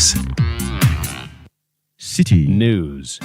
Newsmakers. Citi News.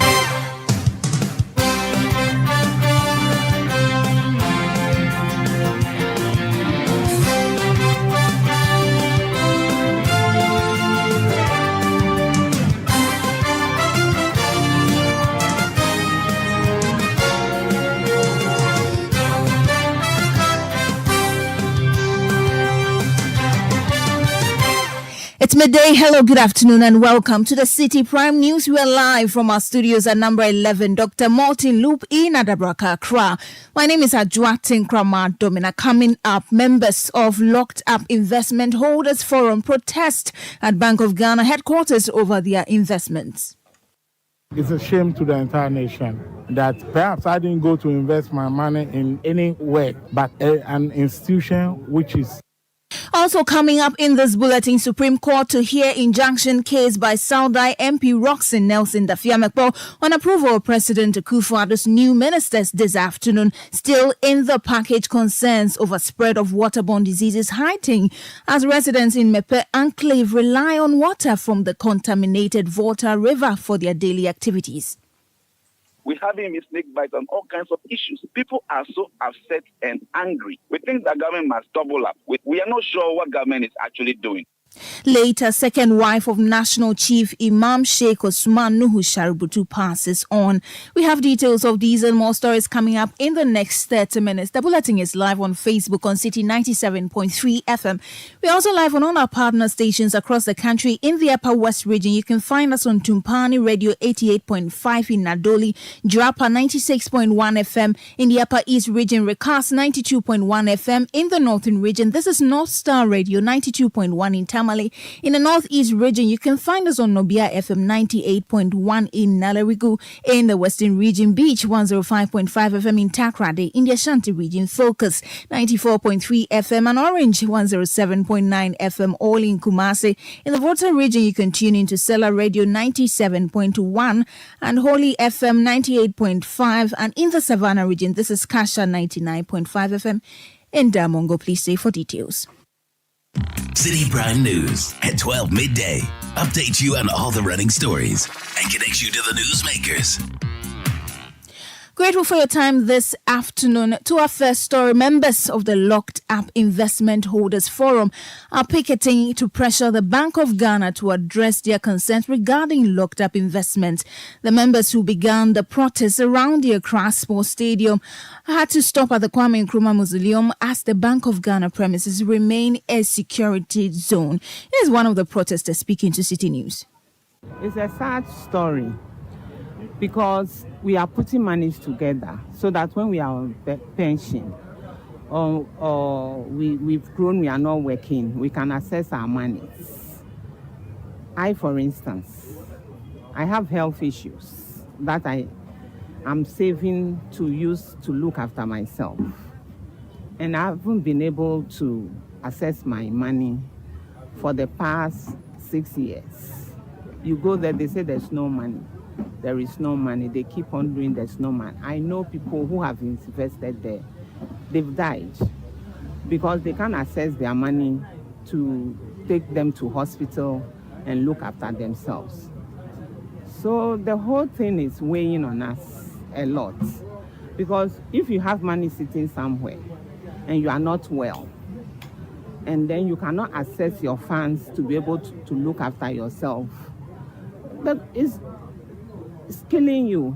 It's midday. Hello, good afternoon, and welcome to the Citi Prime News. We are live from our studios at number 11, Dr. Martin Loop in Adabraka, Accra. My name is Adjuatin Krama Domina. Coming up, members of Locked Up Investment Holders Forum protest at Bank of Ghana headquarters over their investments. It's a shame to the entire nation that perhaps I didn't go to invest my money in anywhere but an institution which is. Also coming up in this bulletin, Supreme Court to hear injunction case by Saudi MP Roxanne Nelson Dafiamekpo on approval of President Akufo-Addo's new ministers this afternoon. Still in the package, concerns over spread of waterborne diseases heightened as residents in Mepe Enclave rely on water from the contaminated Volta River for their daily activities. We're having snake bites and all kinds of issues. People are so upset and angry. We think the government must double up. We are not sure what government is actually doing. Later, second wife of National Chief Imam Sheikh Osman Nuhu Shaributu passes on. We have details of these and more stories coming up in the next 30 minutes. The bulletin is live on Facebook on Citi 97.3 FM. We're also live on all our partner stations across the country. In the Upper West region, you can find us on Tumpani Radio 88.5 in Nadoli, Drapa 96.1 FM. In the Upper East region, Recast 92.1 FM. In the Northern region, this is North Star Radio 92.1 in Tamale. In the Northeast region, you can find us on Nobia FM 98.1 in Nalerigu. In the Western region, Beach 105.5 FM in Takrade. In the Ashanti region, Focus 94.3 FM and Orange 107.9 FM, all in Kumasi. In the Volta region, you can tune into Sela Radio 97.1 and Holy FM 98.5. And in the Savannah region, this is Kasha 99.5 FM. In Damongo, please stay for details. Citi Prime News at 12 midday. Update you on all the running stories and connect you to the newsmakers. Grateful for your time this afternoon. To our first story, members of the Locked Up Investment Holders Forum are picketing to pressure the Bank of Ghana to address their concerns regarding locked up investments. The members who began the protest around the Accra Sports Stadium had to stop at the Kwame Nkrumah Mausoleum as the Bank of Ghana premises remain a security zone. Here's one of the protesters speaking to Citi News. It's a sad story, because we are putting monies together so that when we are on pension or we've grown, we are not working, we can access our monies. For instance, I have health issues that I'm saving to use to look after myself. And I haven't been able to access my money for the past 6 years. You go there, they say there's no money. There is no money. They keep on doing there's no money. I know people who have invested there. They've died because they can't access their money to take them to hospital and look after themselves. So the whole thing is weighing on us a lot, because if you have money sitting somewhere and you are not well, and then you cannot access your funds to be able to look after yourself, but it's killing you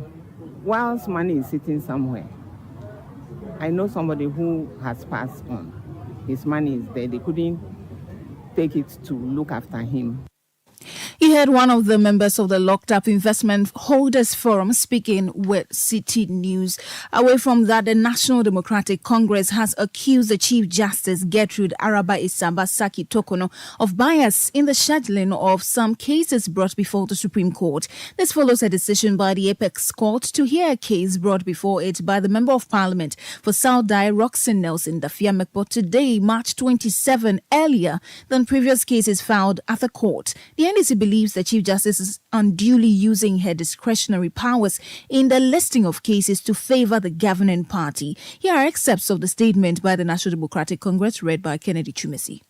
whilst money is sitting somewhere. I know somebody who has passed on. His money is there. They couldn't take it to look after him. You heard one of the members of the Locked Up Investment Holders Forum speaking with Citi News. Away from that, the National Democratic Congress has accused the Chief Justice Gertrude Araba Isamba Saki Tokono of bias in the scheduling of some cases brought before the Supreme Court. This follows a decision by the Apex Court to hear a case brought before it by the Member of Parliament for Saudi Roxanne Nelson Dafiamekpo today, March 27, earlier than previous cases filed at the court. The NDC believes the Chief Justice is unduly using her discretionary powers in the listing of cases to favor the governing party. Here are excerpts of the statement by the National Democratic Congress read by Kennedy Chumesi.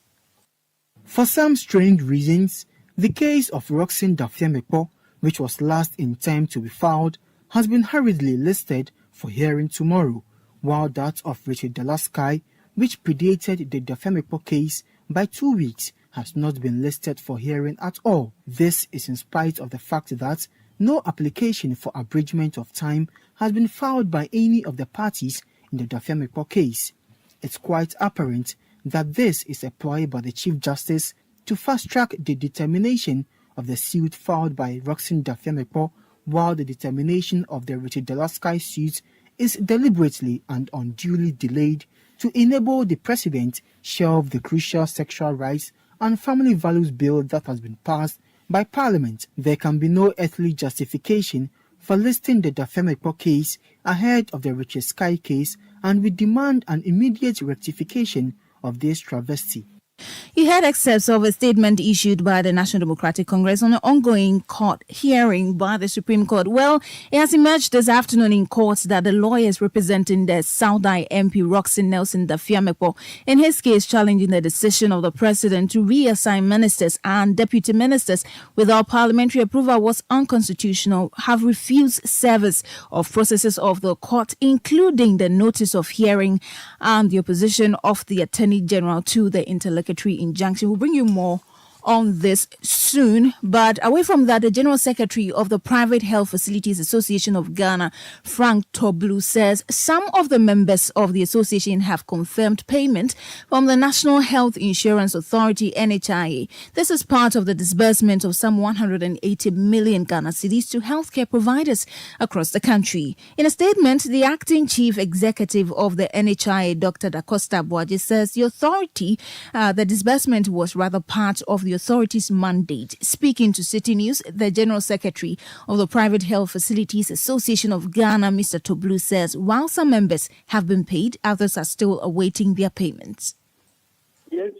For some strange reasons, The case of Roxin Dafiemekpo, which was last in time to be filed, has been hurriedly listed for hearing tomorrow, while that of Richard Delasky, which predated the Dafiemekpo case by 2 weeks, has not been listed for hearing at all. This is in spite of the fact that no application for abridgment of time has been filed by any of the parties in the Dafiemekpo case. It's quite apparent that this is a ploy by the Chief Justice to fast-track the determination of the suit filed by Roxin Dafiemekpo, while the determination of the Richard Delasky suit is deliberately and unduly delayed to enable the President shelve the crucial Sexual Rights and Family Values Bill that has been passed by Parliament. There can be no earthly justification for listing the Dafiemekpo case ahead of the Richard Sky case, and we demand an immediate rectification of this travesty. You heard excerpts of a statement issued by the National Democratic Congress on an ongoing court hearing by the Supreme Court. Well, it has emerged this afternoon in court that the lawyers representing the Saudai MP Roxin Nelson Dafiemekpo, in his case challenging the decision of the President to reassign ministers and deputy ministers without parliamentary approval was unconstitutional, have refused service of processes of the court, including the notice of hearing and the opposition of the Attorney General to the interlocutory injunction. We'll bring you more on this soon. But away from that, the General Secretary of the Private Health Facilities Association of Ghana, Frank Toblu, says some of the members of the association have confirmed payment from the National Health Insurance Authority, NHIA. This is part of the disbursement of some 180 million Ghana cedis to healthcare providers across the country. In a statement, the acting chief executive of the NHIA, Dr. Dacosta Boaji, says the disbursement was rather part of the authority's mandate. Speaking to Citi News, the General Secretary of the Private Health Facilities Association of Ghana, Mr. Toblu, says while some members have been paid, others are still awaiting their payments. Yes,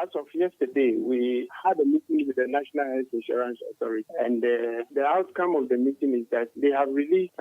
as of yesterday, we had a meeting with the National Health Insurance Authority, and the outcome of the meeting is that they have released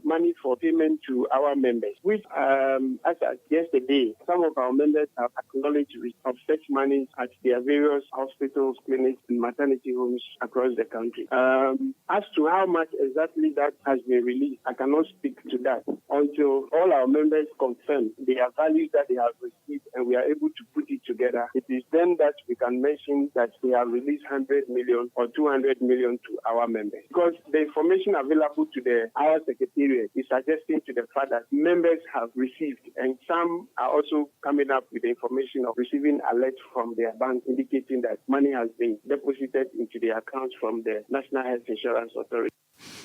money for payment to our members, which, as of yesterday, some of our members have acknowledged of such money at their various hospitals, clinics, and maternity homes across the country. As to how much exactly that has been released, I cannot speak to that until all our members confirm their values that they have received, and we are able to put it together. It is then that we can mention that we have released 100 million or 200 million to our members. Because the information available to our secretariat is suggesting to the fact that members have received, and some are also coming up with the information of receiving alerts from their bank indicating that money has been deposited into their accounts from the National Health Insurance Authority.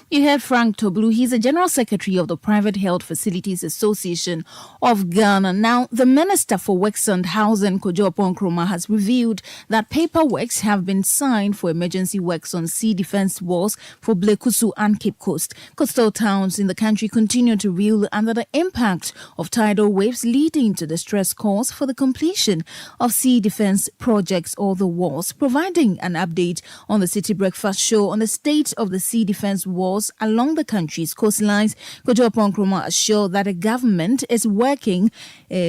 You heard Frank Toblu. He's the General Secretary of the Private Health Facilities Association of Ghana. Now, the Minister for Works and Housing, Kojo Nkrumah, has revealed that paperwork have been signed for emergency works on sea defense walls for Blekusu and Cape Coast. Coastal towns in the country continue to reel under the impact of tidal waves, leading to the stress caused for the completion of sea defense projects or the walls. Providing an update on the City Breakfast Show on the state of the sea defense walls along the country's coastlines, Kojo Nkrumah assured that the government is working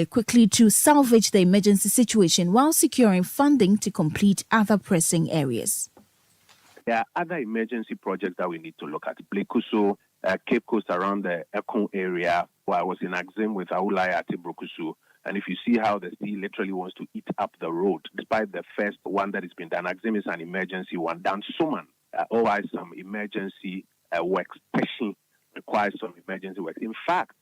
quickly to salvage the emergency situation while securing funding to complete other pressing areas. There are other emergency projects that we need to look at. Blekusu, Cape Coast around the Ekon area, where I was in Axim with Aulaya at Brokusu. And if you see how the sea literally wants to eat up the road, despite the first one that has been done, Axim is an emergency one. Dan Suman always some emergency works. Peshin requires some emergency works. In fact,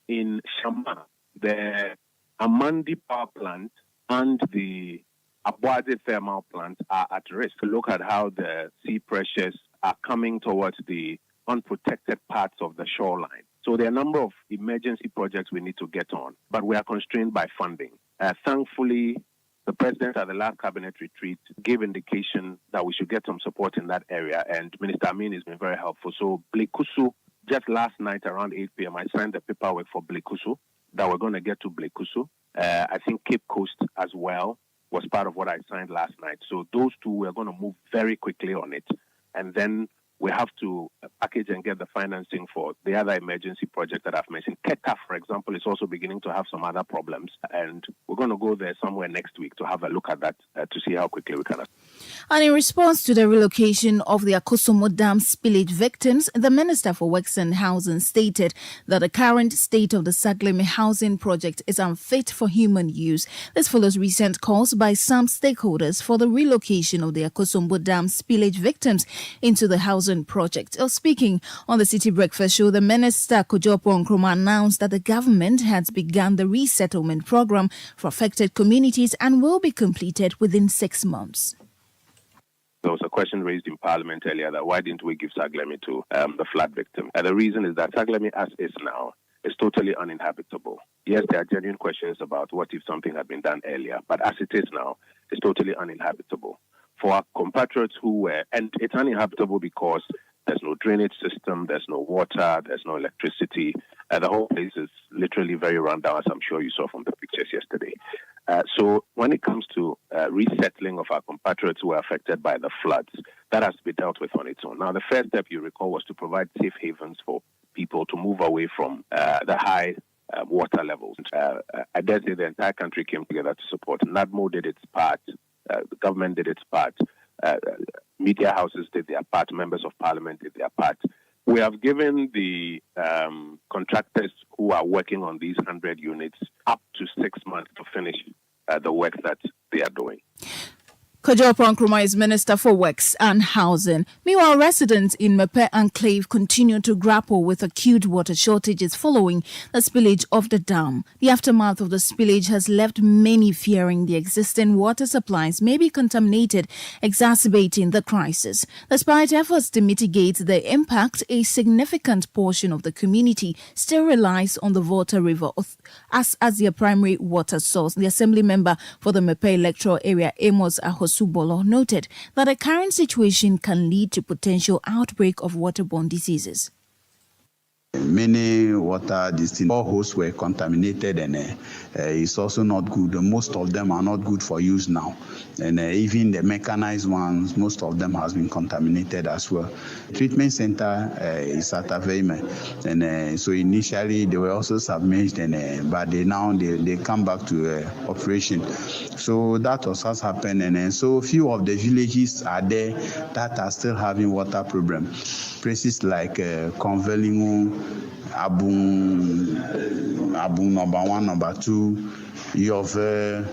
in Shama, the Amandi power plant and the Abuade thermal plant are at risk. Look at how the sea pressures are coming towards the unprotected parts of the shoreline. So there are a number of emergency projects we need to get on, but we are constrained by funding. Thankfully, the President at the last cabinet retreat gave indication that we should get some support in that area, and Minister Amin has been very helpful. So Blekusu, just last night around 8 p.m., I signed the paperwork for Blekusu that we're going to get to Blekusu. I think Cape Coast as well was part of what I signed last night. So those two, we're going to move very quickly on it. And then we have to package and get the financing for the other emergency projects that I've mentioned. Keta, for example, is also beginning to have some other problems. And we're going to go there somewhere next week to have a look at that to see how quickly we can. And in response to the relocation of the Akosomo Dam spillage victims, the Minister for Works and Housing stated that the current state of the Saglemi housing project is unfit for human use. This follows recent calls by some stakeholders for the relocation of the Akosomo Dam spillage victims into the housing project. Speaking on the City Breakfast Show, the Minister Kojopo Nkrumah announced that the government has begun the resettlement program for affected communities and will be completed within 6 months. There was a question raised in Parliament earlier that why didn't we give Saglemi to the flood victim? And the reason is that Saglemi, as is now, is totally uninhabitable. Yes, there are genuine questions about what if something had been done earlier, but as it is now, it's totally uninhabitable. For our compatriots who were, and it's uninhabitable because there's no drainage system, there's no water, there's no electricity. The whole place is literally very run down, as I'm sure you saw from the pictures yesterday. So when it comes to resettling of our compatriots who were affected by the floods, that has to be dealt with on its own. Now, the first step, you recall, was to provide safe havens for people to move away from the high water levels. I dare say the entire country came together to support. NADMO did its part. The government did its part. Media houses did their part. Members of Parliament did their part. We have given the contractors who are working on these 100 units up to 6 months to finish the work that they are doing. Kojopo Nkrumah is Minister for Works and Housing. Meanwhile, residents in Mepe Enclave continue to grapple with acute water shortages following the spillage of the dam. The aftermath of the spillage has left many fearing the existing water supplies may be contaminated, exacerbating the crisis. Despite efforts to mitigate the impact, a significant portion of the community still relies on the Volta River as their primary water source. The Assembly member for the Mepe electoral area, Amos Ahosubolo, noted that the current situation can lead to potential outbreak of waterborne diseases. Many water boreholes were contaminated, and it's also not good. Most of them are not good for use now, and even the mechanized ones, most of them has been contaminated as well. The treatment center is at Aveime, and so initially they were also submerged, and but they come back to operation. So that has happened, and so few of the villages are there that are still having water problem. Places like Convelingu, Abun number 1, number 2, Yove,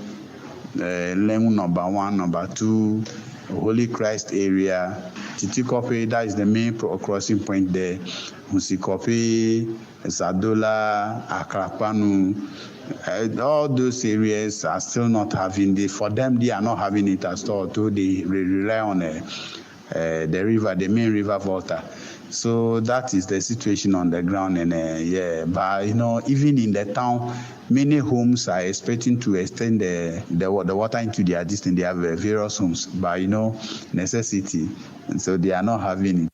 Lemu number 1, number 2, Holy Christ area, Titikope, that is the main crossing point there, Musikope, Sadola, Akrapanu. All those areas are still not having for them, they are not having it at all, so they rely on the river, the main river Volta. So that is the situation on the ground, and but even in the town, many homes are expecting to extend the water into their distance. They have various homes, but necessity, and so they are not having it.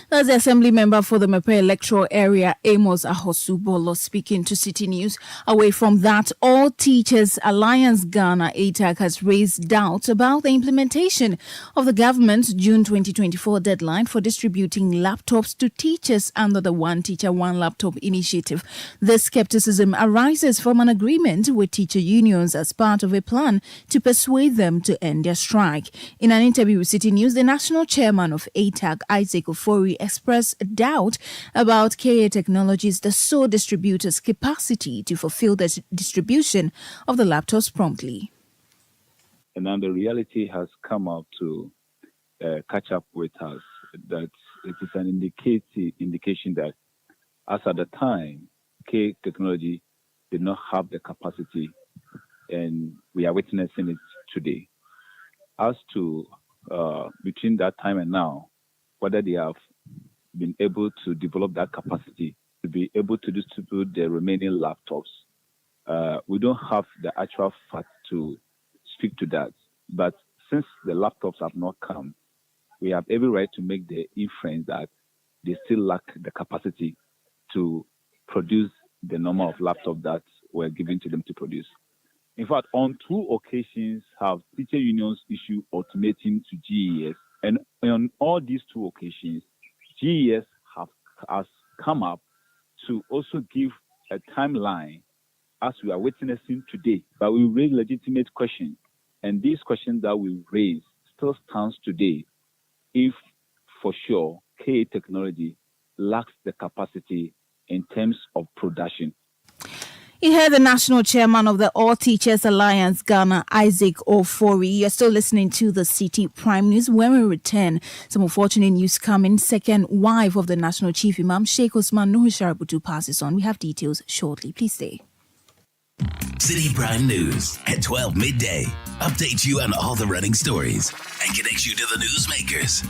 That's the Assembly member for the Mepe electoral area, Amos Ahosubolo, speaking to City News. Away from that, All Teachers Alliance Ghana, ATAG, has raised doubts about the implementation of the government's June 2024 deadline for distributing laptops to teachers under the One Teacher, One Laptop initiative. This skepticism arises from an agreement with teacher unions as part of a plan to persuade them to end their strike. In an interview with City News, the national chairman of ATAG, Isaac Ofori, expressed doubt about KA Technologies, the sole distributor's capacity to fulfill the distribution of the laptops promptly. And now the reality has come out to catch up with us that it is an indication that as at the time, KA Technology did not have the capacity, and we are witnessing it today. As to between that time and now, whether they have been able to develop that capacity to be able to distribute the remaining laptops, we don't have the actual fact to speak to that. But since the laptops have not come, we have every right to make the inference that they still lack the capacity to produce the number of laptops that were given to them to produce. In fact, on 2 occasions have teacher unions issued ultimatum to GES, and on all these 2 occasions, GES has come up to also give a timeline as we are witnessing today. But we raise legitimate questions, and these questions that we raise still stands today if, for sure, KA Technology lacks the capacity in terms of production. You heard the national chairman of the All Teachers Alliance Ghana, Isaac Ofori. You're still listening to the Citi Prime News. When we return, some unfortunate news coming. Second wife of the national chief imam, Sheikh Osman Nuhu Shaributu, passes on. We have details shortly. Please stay. Citi Prime News at 12 midday. Update you on all the running stories and connects you to the newsmakers.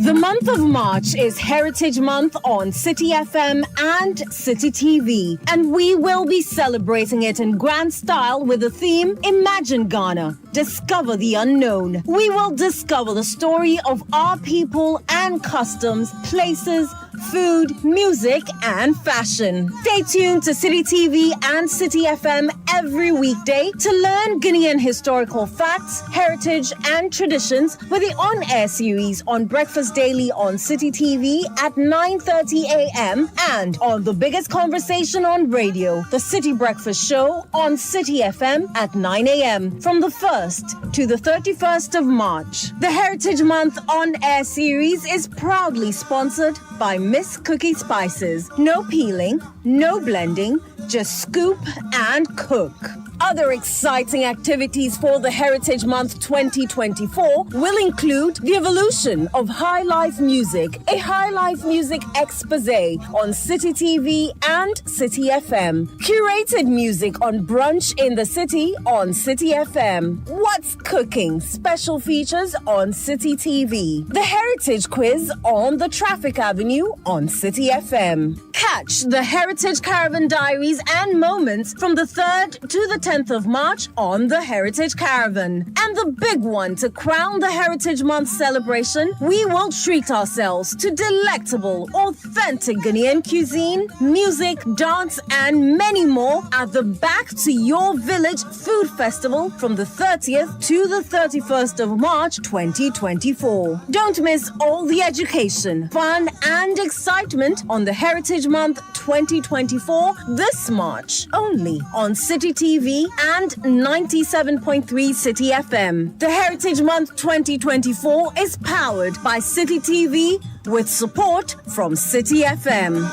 The month of March is Heritage Month on Citi FM and Citi TV, and we will be celebrating it in grand style with the theme Imagine Ghana, Discover the Unknown. We will discover the story of our people and customs, places, food, music, and fashion. Stay tuned to Citi TV and Citi FM every weekday to learn Guinean historical facts, heritage, and traditions with the on-air series on Breakfast Daily on Citi TV at 9:30 a.m. and on the biggest conversation on radio, the Citi Breakfast Show on Citi FM at 9 a.m. from the 1st to the 31st of March. The Heritage Month on-air series is proudly sponsored by Miss Cookie Spices. No peeling, no blending, just scoop and cook. Other exciting activities for the Heritage Month 2024 will include the evolution of High Life Music, a High Life Music expose on Citi TV and Citi FM, curated music on brunch in the city on Citi FM, What's Cooking special features on Citi TV, the Heritage Quiz on the Traffic Avenue on Citi FM. Catch the Heritage Caravan Diaries and Moments from the 3rd to the 10th of March on the Heritage Caravan. And the big one to crown the Heritage Month celebration, we will treat ourselves to delectable, authentic Ghanaian cuisine, music, dance, and many more at the Back to Your Village Food Festival from the 30th to the 31st of March 2024. Don't miss all the education, fun, and excitement on the Heritage Month 2024 this March, only on Citi TV and 97.3 Citi FM. The Heritage Month 2024 is powered by Citi TV with support from Citi FM.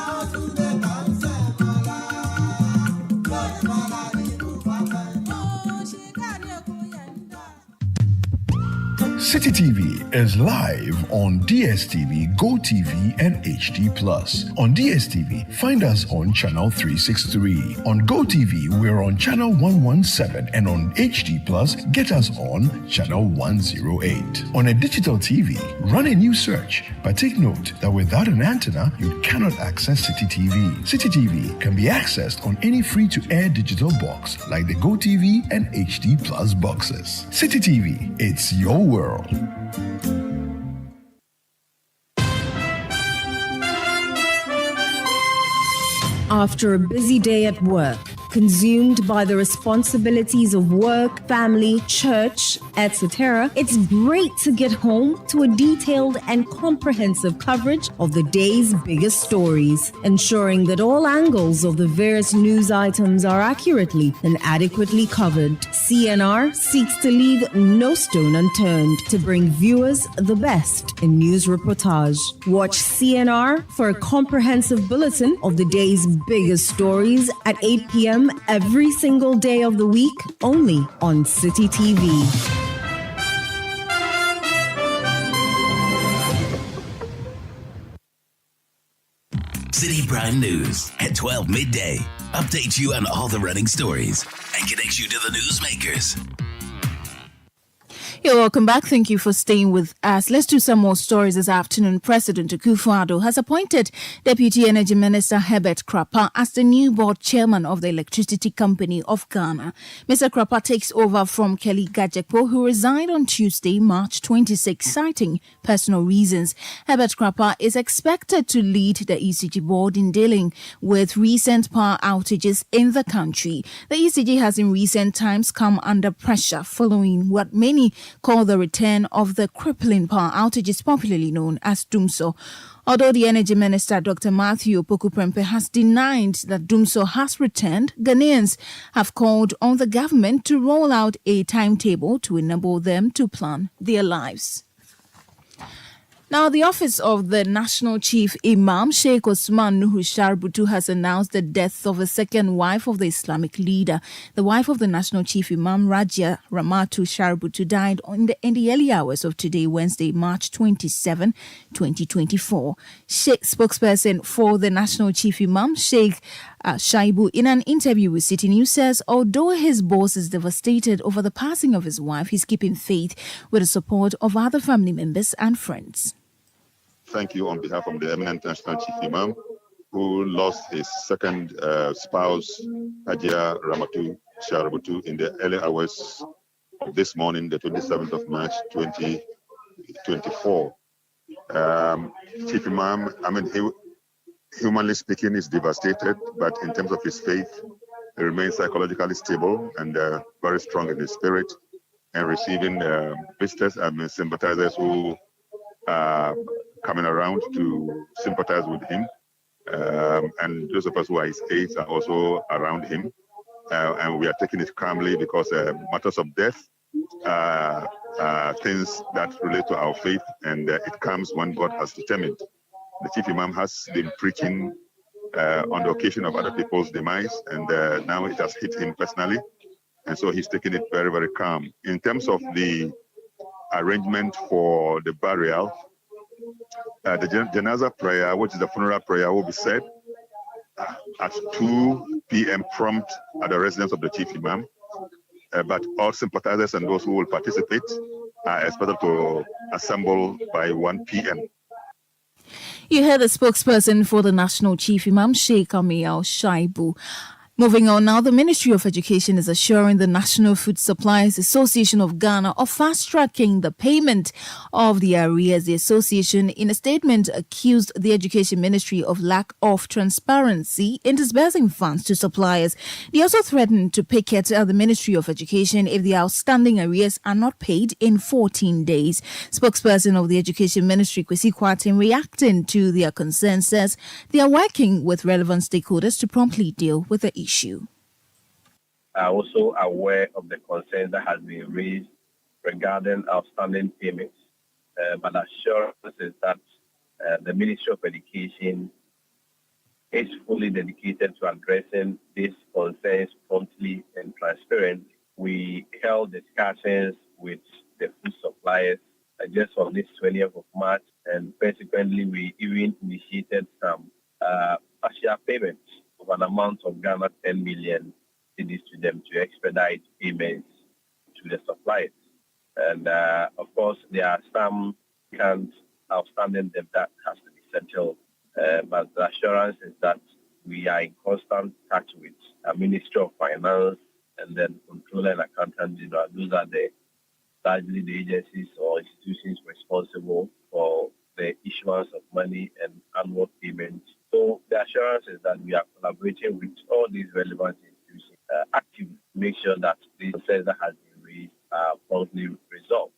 Citi TV is live on DSTV, GoTV, and HD+. On DSTV, find us on channel 363. On GoTV, we're on channel 117, and on HD+, get us on channel 108. On a digital TV, run a new search, but take note that without an antenna, you cannot access Citi TV. Citi TV can be accessed on any free-to-air digital box like the GoTV and HD+ boxes. Citi TV, it's your world. After a busy day at work, consumed by the responsibilities of work, family, church, etc., it's great to get home to a detailed and comprehensive coverage of the day's biggest stories, ensuring that all angles of the various news items are accurately and adequately covered. CNR seeks to leave no stone unturned to bring viewers the best in news reportage. Watch CNR for a comprehensive bulletin of the day's biggest stories at 8 p.m. every single day of the week, only on Citi TV. Citi Prime News at 12 midday. Update you on all the running stories and connects you to the newsmakers. You're welcome back. Thank you for staying with us. Let's do some more stories this afternoon. President Akufo-Addo has appointed Deputy Energy Minister Herbert Krapa as the new board chairman of the Electricity Company of Ghana. Mr. Krapa takes over from Kelly Gajekpo, who resigned on Tuesday, March 26, citing personal reasons. Herbert Krapa is expected to lead the ECG board in dealing with recent power outages in the country. The ECG has in recent times come under pressure following what many called the return of the crippling power outages popularly known as Dumso. Although the Energy Minister, Dr. Matthew Opoku-Prempeh, has denied that Dumso has returned, Ghanaians have called on the government to roll out a timetable to enable them to plan their lives. Now, the office of the National Chief Imam, Sheikh Osman Nuhu Sharbutu, has announced the death of a second wife of the Islamic leader. The wife of the National Chief Imam, Rajia Ramatu Sharbutu, died in the early hours of today, Wednesday, March 27, 2024. Spokesperson for the National Chief Imam, Sheikh Shaibu, in an interview with Citi News, says although his boss is devastated over the passing of his wife, he's keeping faith with the support of other family members and friends. Thank you on behalf of the eminent National Chief Imam, who lost his second spouse, Hajia Ramatu Sharabutu, in the early hours of this morning, the 27th of March, 2024. Chief Imam, humanly speaking, is devastated, but in terms of his faith, he remains psychologically stable and very strong in his spirit, and receiving visitors and sympathizers who are coming around to sympathize with him. And those of us who are his aides are also around him. And we are taking it calmly because matters of death are things that relate to our faith, and it comes when God has determined. The Chief Imam has been preaching on the occasion of other people's demise, and now it has hit him personally. And so he's taking it very, very calm. In terms of the arrangement for the burial, the Janaza prayer, which is the funeral prayer, will be said at 2 p.m. prompt at the residence of the Chief Imam. But all sympathizers and those who will participate are expected to assemble by 1 p.m. You heard the spokesperson for the National Chief Imam, Sheikh Amiel Shaibu. Moving on now, the Ministry of Education is assuring the National Food Suppliers Association of Ghana of fast-tracking the payment of the arrears. The association, in a statement, accused the Education Ministry of lack of transparency in disbursing funds to suppliers. They also threatened to picket the Ministry of Education if the outstanding arrears are not paid in 14 days. Spokesperson of the Education Ministry, Kwesi Kwarteng, reacting to their concerns, says they are working with relevant stakeholders to promptly deal with the issue. I'm also aware of the concerns that has been raised regarding outstanding payments, but assurance is that the Ministry of Education is fully dedicated to addressing these concerns promptly and transparently. We held discussions with the food suppliers just on this 20th of March, and consequently we even initiated some partial payments of an amount of Ghana 10 million cedis to them to expedite payments to the suppliers. And of course, there are some outstanding debt that has to be settled. But the assurance is that we are in constant touch with the Ministry of Finance and then Controller and Accountant General. Those are largely the agencies or institutions responsible for the issuance of money and annual payments. So the assurance is that we are collaborating with all these relevant institutions actively to make sure that the concerns that has been raised are promptly resolved.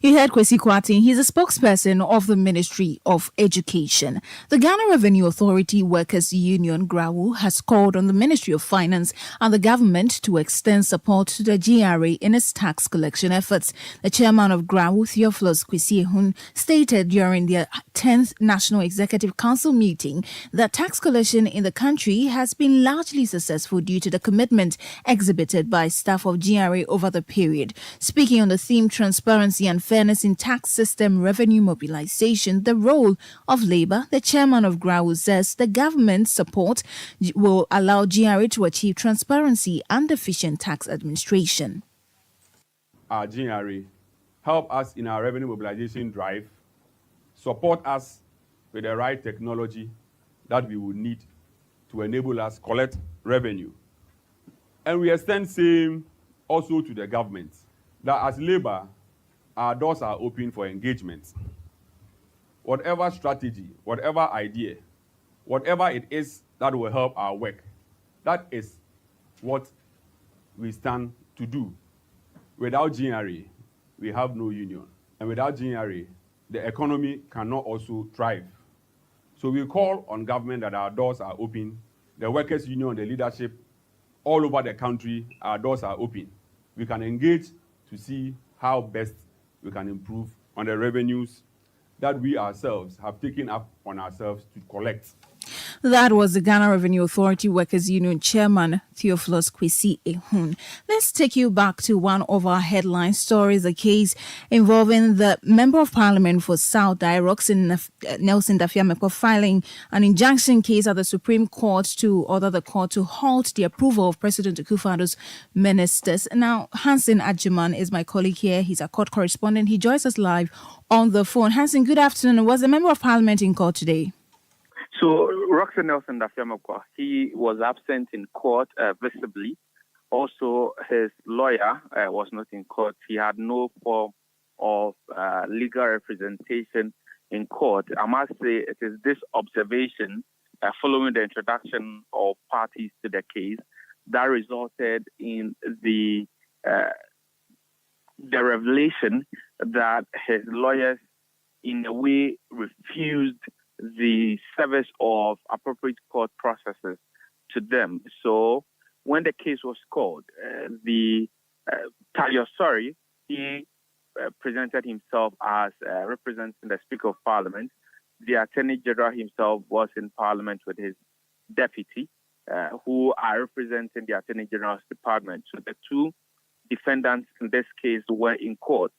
You heard Kwesi Kwarteng. He's a spokesperson of the Ministry of Education. The Ghana Revenue Authority Workers Union, GRAWU, has called on the Ministry of Finance and the government to extend support to the GRA in its tax collection efforts. The chairman of GRAWU, Theophilus Kwesi, stated during their 10th National Executive Council meeting that tax collection in the country has been largely successful due to the commitment exhibited by staff of GRA over the period. Speaking on the theme Transparency and Fairness in Tax System Revenue Mobilization, the role of labor, the chairman of GRAWU says the government's support will allow GRA to achieve transparency and efficient tax administration. Our GRA help us in our revenue mobilization drive, support us with the right technology that we will need to enable us collect revenue. And we extend same also to the government, that as labor, our doors are open for engagement. Whatever strategy, whatever idea, whatever it is that will help our work, that is what we stand to do. Without GRA, we have no union. And without GNRA, the economy cannot also thrive. So we call on government that our doors are open. The workers' union, the leadership, all over the country, our doors are open. We can engage to see how best we can improve on the revenues that we ourselves have taken up on ourselves to collect. That was the Ghana Revenue Authority Workers Union Chairman Theophilus Kwesi Ehun. Let's take you back to one of our headline stories, a case involving the Member of Parliament for South, Nelson Dafiamekwa, filing an injunction case at the Supreme Court to order the court to halt the approval of President Akufo-Addo's ministers. Now, Hansen Ajiman is my colleague here. He's a court correspondent. He joins us live on the phone. Hansen, good afternoon. Was the Member of Parliament in court today? So, Roxanne Nelson Dafiamekwa, he was absent in court visibly. Also, his lawyer was not in court. He had no form of legal representation in court. I must say it is this observation following the introduction of parties to the case that resulted in the revelation that his lawyers in a way refused the service of appropriate court processes to them. So when the case was called, the Tayo he presented himself as representing the Speaker of Parliament. The Attorney General himself was in Parliament with his deputy, who are representing the Attorney General's department. So the two defendants in this case were in court,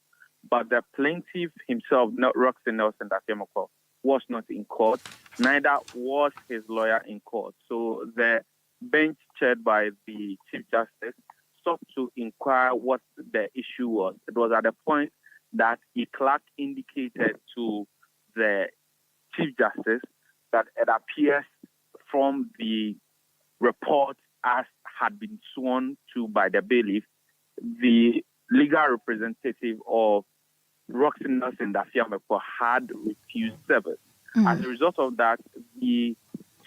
but the plaintiff himself, not Roxanne Nelson Dafiamekwa, was not in court. Neither was his lawyer in court. So the bench chaired by the Chief Justice sought to inquire what the issue was. It was at the point that a clerk indicated to the Chief Justice that it appears from the report as had been sworn to by the bailiff, the legal representative of Roxanne Nelson Dafiamekwa had refused service. As a result of that, the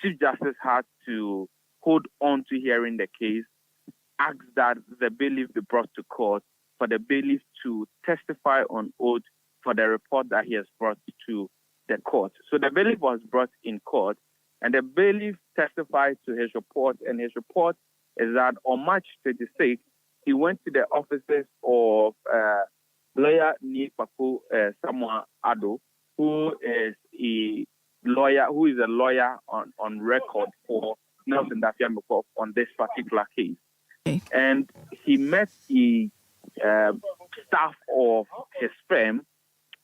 Chief Justice had to hold on to hearing the case, ask that the bailiff be brought to court for the bailiff to testify on oath for the report that he has brought to the court. So the bailiff was brought in court, and the bailiff testified to his report, and his report is that on March 26th, he went to the offices of lawyer Nikwaku Samoa Addo, who is a lawyer on record for Nelson Dafiamekwa on this particular case. Okay. And he met the staff of his firm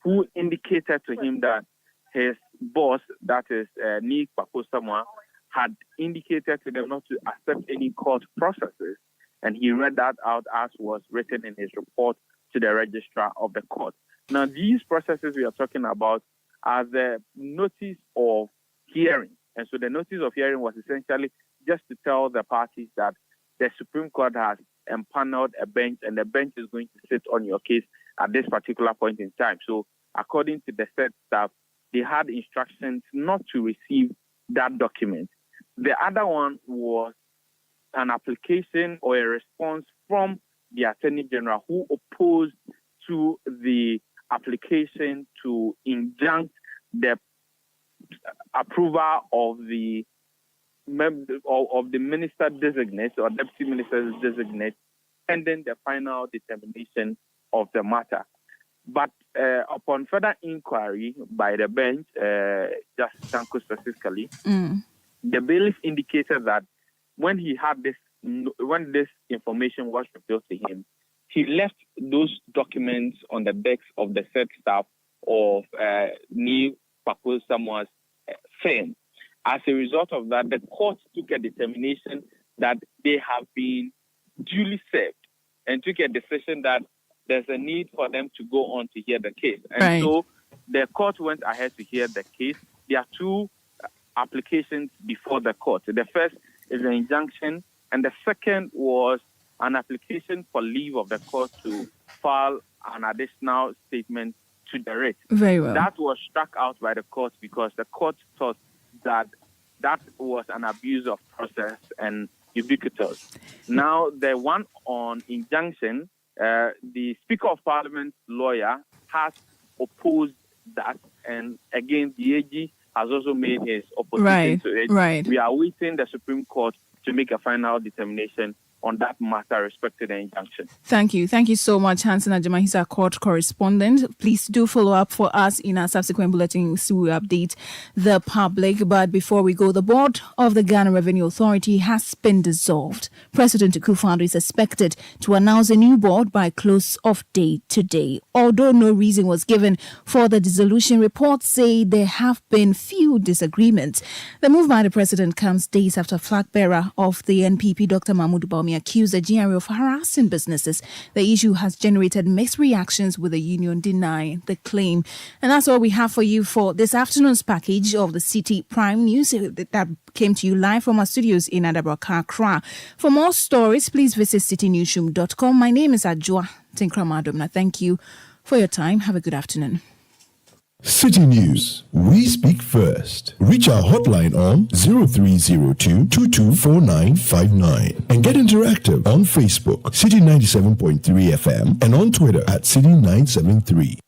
who indicated to him that his boss, that is Nikwaku Samoa, had indicated to them not to accept any court processes. And he read that out as was written in his report to the registrar of the court. Now, these processes we are talking about are the notice of hearing. And so the notice of hearing was essentially just to tell the parties that the Supreme Court has empaneled a bench, and the bench is going to sit on your case at this particular point in time. So according to the said staff, they had instructions not to receive that document. The other one was an application or a response from the Attorney General, who opposed to the application to injunct the approval of the minister designate or deputy minister designate, pending the final determination of the matter. But upon further inquiry by the bench, Justice Sanko specifically, the bailiff indicated that when this information was revealed to him, he left those documents on the decks of the said staff of Nikwaku Samoa's firm. As a result of that, the court took a determination that they have been duly served and took a decision that there's a need for them to go on to hear the case. And so the court went ahead to hear the case. There are two applications before the court. The first is an injunction, and the second was an application for leave of the court to file an additional statement to the writ. Very well. That was struck out by the court because the court thought that that was an abuse of process and ubiquitous. Now, the one on injunction, the Speaker of Parliament's lawyer has opposed that, and again, the AG has also made his opposition to it. Right. We are waiting the Supreme Court to make a final determination on that matter respecting the injunction. Thank you. Thank you so much, Hansen Ajama. He's our court correspondent. Please do follow up for us in our subsequent bulletins to update the public. But before we go, the board of the Ghana Revenue Authority has been dissolved. President Akufo-Addo is expected to announce a new board by close of day today. Although no reason was given for the dissolution, reports say there have been few disagreements. The move by the president comes days after flag bearer of the NPP, Dr. Mahmoud Bawumia, accused the GRA of harassing businesses. The issue has generated mixed reactions, with the union denying the claim. And that's all we have for you for this afternoon's package of the Citi Prime News that came to you live from our studios in Adabraka, Accra. For more stories, please visit citynewsroom.com. My name is Adjoa Tinkramadumna. Thank you for your time. Have a good afternoon. Citi News. We speak first. Reach our hotline on 0302 224959 and get interactive on Facebook, Citi 97.3 FM, and on Twitter at Citi 973.